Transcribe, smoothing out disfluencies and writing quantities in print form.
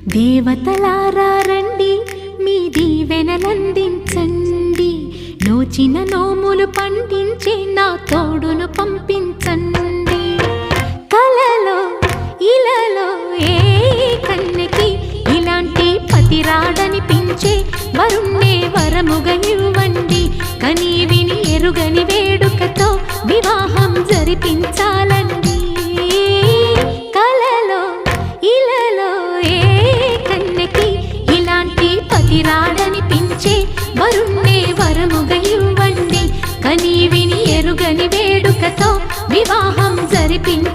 దేవతలారా రండి, మీ దీవెనలందించండి. నోచిన నోములు పండించే నా తోడును పంపించండి. కలలో ఇలలో ఏ కన్నెకి ఇలాంటి పతి రాడనిపించే వరుణ్ణే వరముగా ఇవ్వండి. కని విని ఎరుగని వేడుకతో వివాహం జరిపించాలండి. కలలో ఇలలో ఏ కన్నెకి ఇలాంటి పతి రాడనిపించే వరుణ్ణే వరముగా ఇవ్వండి. కని విని ఎరుగని వేడుకతో వివాహం జరిపించాలండి.